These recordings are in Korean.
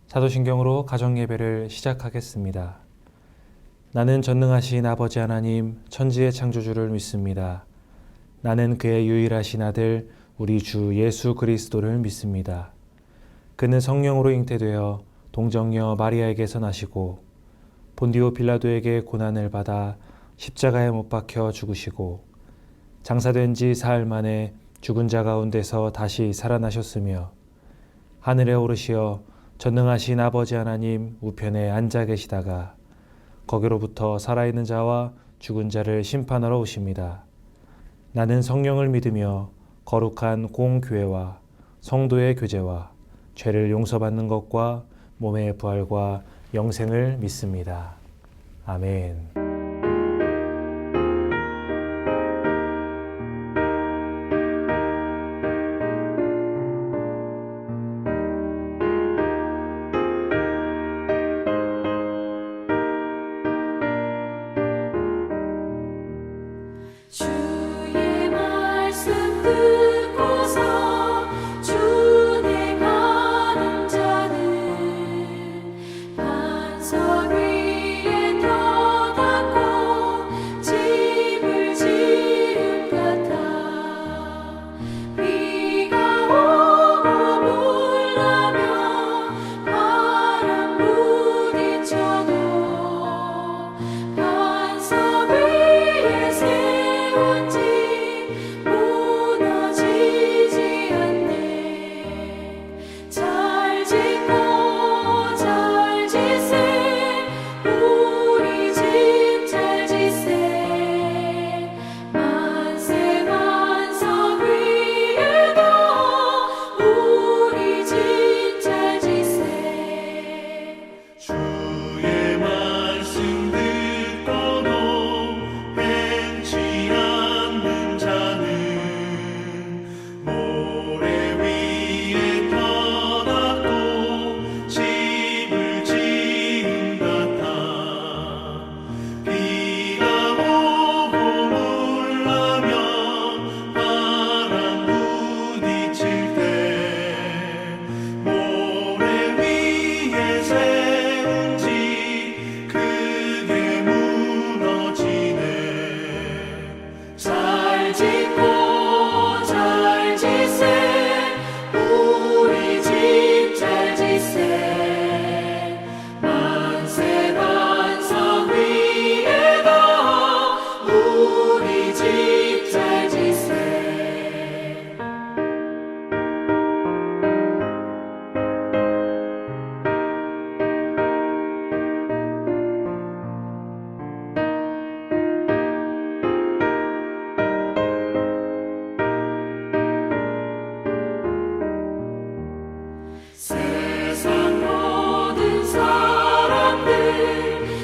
사도신경으로 가정예배를 시작하겠습니다. 나는 전능하신 아버지 하나님 천지의 창조주를 믿습니다. 나는 그의 유일하신 아들 우리 주 예수 그리스도를 믿습니다. 그는 성령으로 잉태되어 동정녀 마리아에게서 나시고 본디오 빌라도에게 고난을 받아 십자가에 못 박혀 죽으시고 장사된 지 사흘 만에 죽은 자 가운데서 다시 살아나셨으며 하늘에 오르시어 전능하신 아버지 하나님 우편에 앉아 계시다가 거기로부터 살아있는 자와 죽은 자를 심판하러 오십니다. 나는 성령을 믿으며 거룩한 공교회와 성도의 교제와 죄를 용서받는 것과 몸의 부활과 영생을 믿습니다. 아멘. 주의 말씀 듣고서 주내 가는 자는 반석 위에 터닫고 집을 지은 같아 비가 오고 물나며 바람 부딪혀도 반석 위에 세운 집 무너지지 않네. 잘 짓고 잘 짓세 우리 집 잘 짓세 만세 반석 위에도 우리 집 잘 짓세. 주의 말씀 듣고도 행치 않는 자는 모래 위에 터닫고 집을 지은 같아 비가 오고 물나며 바람 부딪힐 때 모래 위에 세운 집 크게 무너지네. 잘 짓고 잘 짓세 우리 집 잘 짓세 만세 반석 위에도 우리 집 잘 짓세. 세상 모든 사람들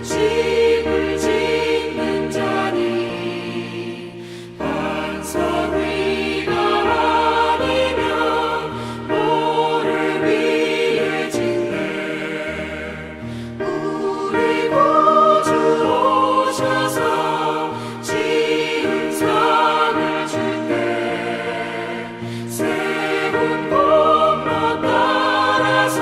집을 짓는 자니 반석 위가 아니면 모래 위에 짓네. 우리 구주 오셔서 지은 상을 줄때 세운 공로 따라서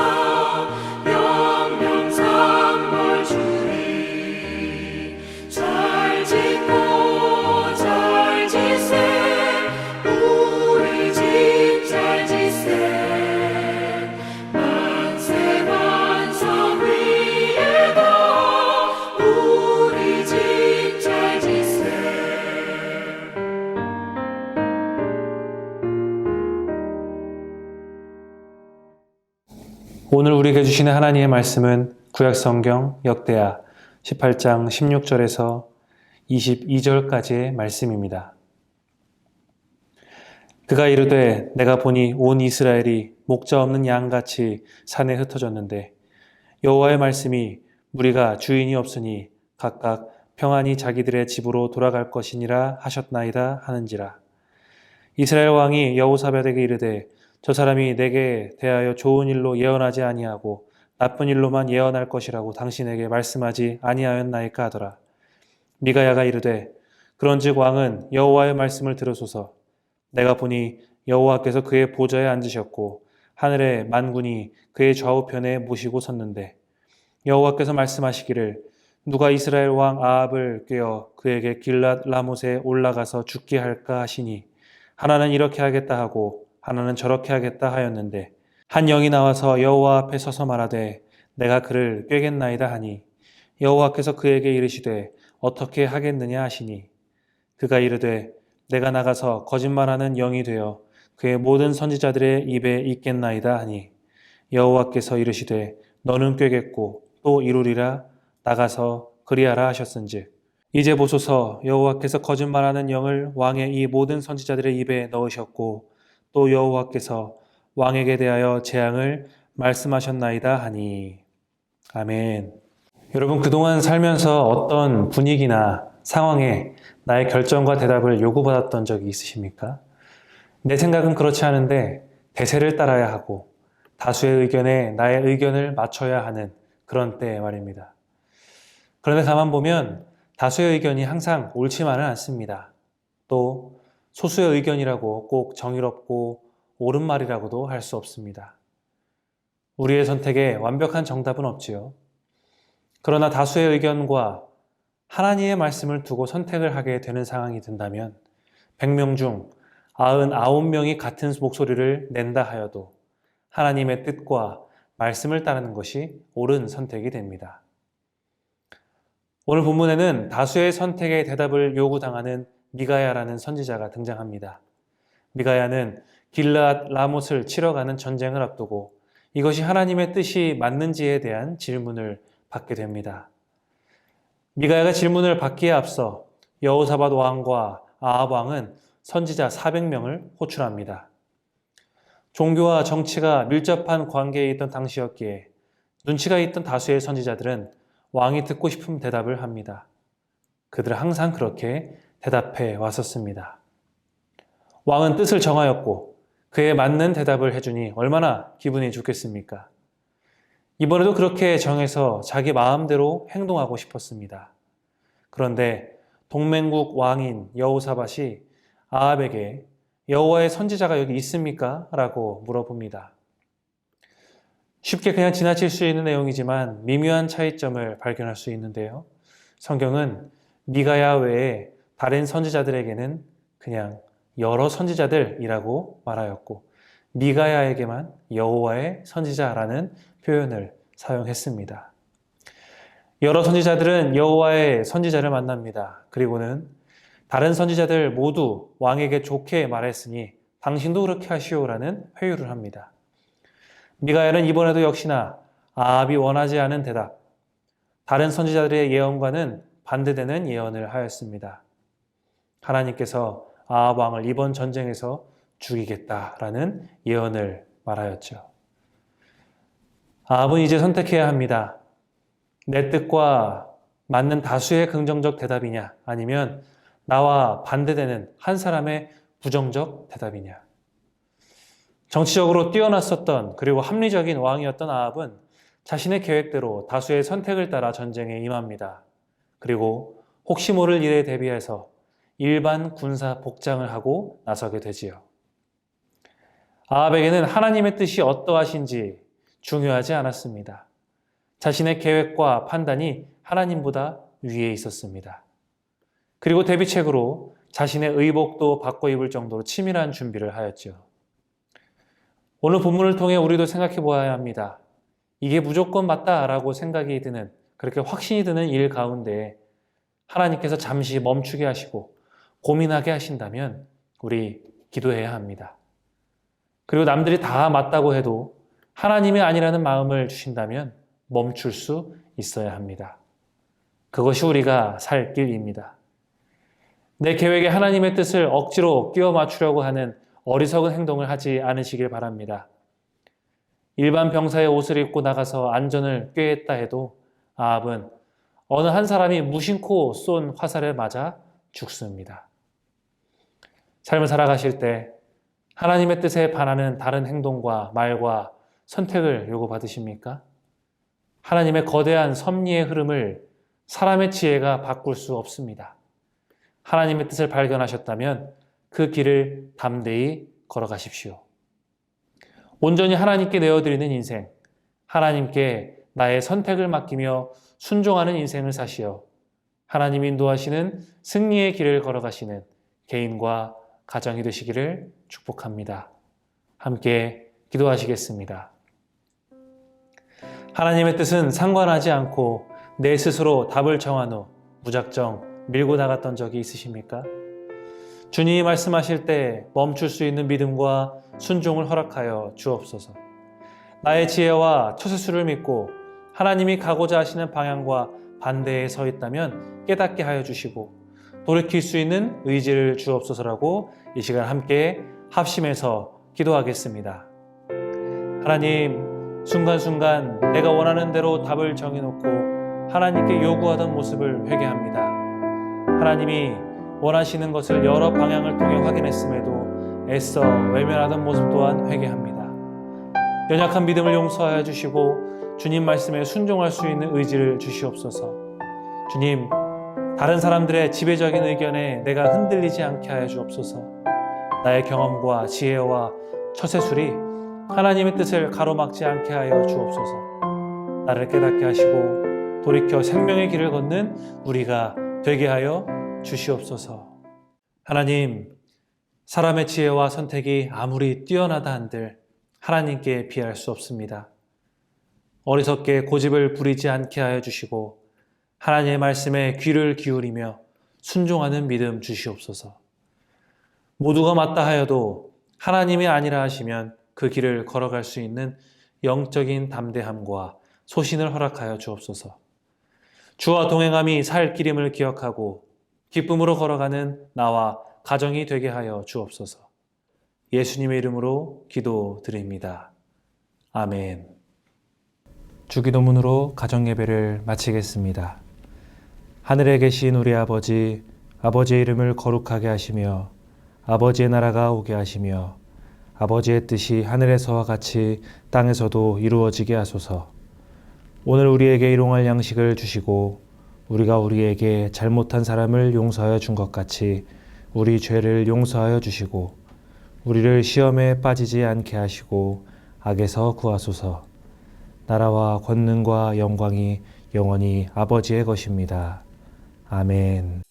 영영삼벌 주리. 잘 짓고 잘 짓세 우리 집 잘 짓세 만세 반석 위에도 우리 집 잘 짓세. 오늘 우리에게 주시는 하나님의 말씀은 구약성경 역대하 18장 16절에서 22절까지의 말씀입니다. 그가 이르되 내가 보니 온 이스라엘이 목자 없는 양같이 산에 흩어졌는데 여호와의 말씀이 무리가 주인이 없으니 각각 평안히 자기들의 집으로 돌아갈 것이니라 하셨나이다 하는지라. 이스라엘 왕이 여호사밧에게 이르되 저 사람이 내게 대하여 좋은 일로 예언하지 아니하고 나쁜 일로만 예언할 것이라고 당신에게 말씀하지 아니하였나이까 하더라. 미가야가 이르되 그런즉 왕은 여호와의 말씀을 들으소서. 내가 보니 여호와께서 그의 보좌에 앉으셨고 하늘의 만군이 그의 좌우편에 모시고 섰는데 여호와께서 말씀하시기를 누가 이스라엘 왕 아합을 꾀어 그에게 길랏 라못에 올라가서 죽게 할까 하시니 하나는 이렇게 하겠다 하고 하나는 저렇게 하겠다 하였는데 한 영이 나와서 여호와 앞에 서서 말하되 내가 그를 꾀겠나이다 하니 여호와께서 그에게 이르시되 어떻게 하겠느냐 하시니 그가 이르되 내가 나가서 거짓말하는 영이 되어 그의 모든 선지자들의 입에 있겠나이다 하니 여호와께서 이르시되 너는 꾀겠고 또 이루리라 나가서 그리하라 하셨은즉 이제 보소서 여호와께서 거짓말하는 영을 왕의 이 모든 선지자들의 입에 넣으셨고 또 여호와께서 왕에게 대하여 재앙을 말씀하셨나이다 하니. 아멘. 여러분 그동안 살면서 어떤 분위기나 상황에 나의 결정과 대답을 요구받았던 적이 있으십니까? 내 생각은 그렇지 않은데 대세를 따라야 하고 다수의 의견에 나의 의견을 맞춰야 하는 그런 때 말입니다. 그런데 가만 보면 다수의 의견이 항상 옳지만은 않습니다. 또 소수의 의견이라고 꼭 정의롭고 옳은 말이라고도 할 수 없습니다. 우리의 선택에 완벽한 정답은 없지요. 그러나 다수의 의견과 하나님의 말씀을 두고 선택을 하게 되는 상황이 든다면 100명 중 99명이 같은 목소리를 낸다 하여도 하나님의 뜻과 말씀을 따르는 것이 옳은 선택이 됩니다. 오늘 본문에는 다수의 선택의 대답을 요구당하는 미가야라는 선지자가 등장합니다. 미가야는 길랏 라못을 치러 가는 전쟁을 앞두고 이것이 하나님의 뜻이 맞는지에 대한 질문을 받게 됩니다. 미가야가 질문을 받기에 앞서 여호사밧 왕과 아합 왕은 선지자 400명을 호출합니다. 종교와 정치가 밀접한 관계에 있던 당시였기에 눈치가 있던 다수의 선지자들은 왕이 듣고 싶은 대답을 합니다. 그들은 항상 그렇게 대답해 왔었습니다. 왕은 뜻을 정하였고 그에 맞는 대답을 해주니 얼마나 기분이 좋겠습니까? 이번에도 그렇게 정해서 자기 마음대로 행동하고 싶었습니다. 그런데 동맹국 왕인 여호사밧이 아합에게 여호와의 선지자가 여기 있습니까? 라고 물어봅니다. 쉽게 그냥 지나칠 수 있는 내용이지만 미묘한 차이점을 발견할 수 있는데요. 성경은 미가야 외에 다른 선지자들에게는 그냥 여러 선지자들이라고 말하였고 미가야에게만 여호와의 선지자라는 표현을 사용했습니다. 여러 선지자들은 여호와의 선지자를 만납니다. 그리고는 다른 선지자들 모두 왕에게 좋게 말했으니 당신도 그렇게 하시오라는 회유를 합니다. 미가야는 이번에도 역시나 아합이 원하지 않은 대답, 다른 선지자들의 예언과는 반대되는 예언을 하였습니다. 하나님께서 아합 왕을 이번 전쟁에서 죽이겠다라는 예언을 말하였죠. 아합은 이제 선택해야 합니다. 내 뜻과 맞는 다수의 긍정적 대답이냐 아니면 나와 반대되는 한 사람의 부정적 대답이냐. 정치적으로 뛰어났었던 그리고 합리적인 왕이었던 아합은 자신의 계획대로 다수의 선택을 따라 전쟁에 임합니다. 그리고 혹시 모를 일에 대비해서 일반 군사 복장을 하고 나서게 되지요. 아합에게는 하나님의 뜻이 어떠하신지 중요하지 않았습니다. 자신의 계획과 판단이 하나님보다 위에 있었습니다. 그리고 대비책으로 자신의 의복도 바꿔 입을 정도로 치밀한 준비를 하였죠. 오늘 본문을 통해 우리도 생각해 보아야 합니다. 이게 무조건 맞다라고 생각이 드는, 그렇게 확신이 드는 일 가운데 하나님께서 잠시 멈추게 하시고 고민하게 하신다면 우리 기도해야 합니다. 그리고 남들이 다 맞다고 해도 하나님이 아니라는 마음을 주신다면 멈출 수 있어야 합니다. 그것이 우리가 살 길입니다. 내 계획에 하나님의 뜻을 억지로 끼워 맞추려고 하는 어리석은 행동을 하지 않으시길 바랍니다. 일반 병사의 옷을 입고 나가서 안전을 꾀했다 해도 아합은 어느 한 사람이 무심코 쏜 화살에 맞아 죽습니다. 삶을 살아가실 때 하나님의 뜻에 반하는 다른 행동과 말과 선택을 요구받으십니까? 하나님의 거대한 섭리의 흐름을 사람의 지혜가 바꿀 수 없습니다. 하나님의 뜻을 발견하셨다면 그 길을 담대히 걸어가십시오. 온전히 하나님께 내어드리는 인생, 하나님께 나의 선택을 맡기며 순종하는 인생을 사시어 하나님이 인도하시는 승리의 길을 걸어가시는 개인과 가정이 되시기를 축복합니다. 함께 기도하시겠습니다. 하나님의 뜻은 상관하지 않고 내 스스로 답을 정한 후 무작정 밀고 나갔던 적이 있으십니까? 주님이 말씀하실 때 멈출 수 있는 믿음과 순종을 허락하여 주옵소서. 나의 지혜와 처세술을 믿고 하나님이 가고자 하시는 방향과 반대에 서 있다면 깨닫게 하여 주시고 돌이킬 수 있는 의지를 주옵소서라고 이 시간 함께 합심해서 기도하겠습니다. 하나님, 순간순간 내가 원하는 대로 답을 정해놓고 하나님께 요구하던 모습을 회개합니다. 하나님이 원하시는 것을 여러 방향을 통해 확인했음에도 애써 외면하던 모습 또한 회개합니다. 연약한 믿음을 용서하여 주시고 주님 말씀에 순종할 수 있는 의지를 주시옵소서. 주님, 다른 사람들의 지배적인 의견에 내가 흔들리지 않게 하여 주옵소서. 나의 경험과 지혜와 처세술이 하나님의 뜻을 가로막지 않게 하여 주옵소서. 나를 깨닫게 하시고 돌이켜 생명의 길을 걷는 우리가 되게 하여 주시옵소서. 하나님, 사람의 지혜와 선택이 아무리 뛰어나다 한들 하나님께 비할 수 없습니다. 어리석게 고집을 부리지 않게 하여 주시고 하나님의 말씀에 귀를 기울이며 순종하는 믿음 주시옵소서. 모두가 맞다 하여도 하나님이 아니라 하시면 그 길을 걸어갈 수 있는 영적인 담대함과 소신을 허락하여 주옵소서. 주와 동행함이 살 길임을 기억하고 기쁨으로 걸어가는 나와 가정이 되게 하여 주옵소서. 예수님의 이름으로 기도드립니다. 아멘. 주기도문으로 가정예배를 마치겠습니다. 하늘에 계신 우리 아버지, 아버지의 이름을 거룩하게 하시며 아버지의 나라가 오게 하시며 아버지의 뜻이 하늘에서와 같이 땅에서도 이루어지게 하소서. 오늘 우리에게 일용할 양식을 주시고 우리가 우리에게 잘못한 사람을 용서하여 준 것 같이 우리 죄를 용서하여 주시고 우리를 시험에 빠지지 않게 하시고 악에서 구하소서. 나라와 권능과 영광이 영원히 아버지의 것입니다. 아멘.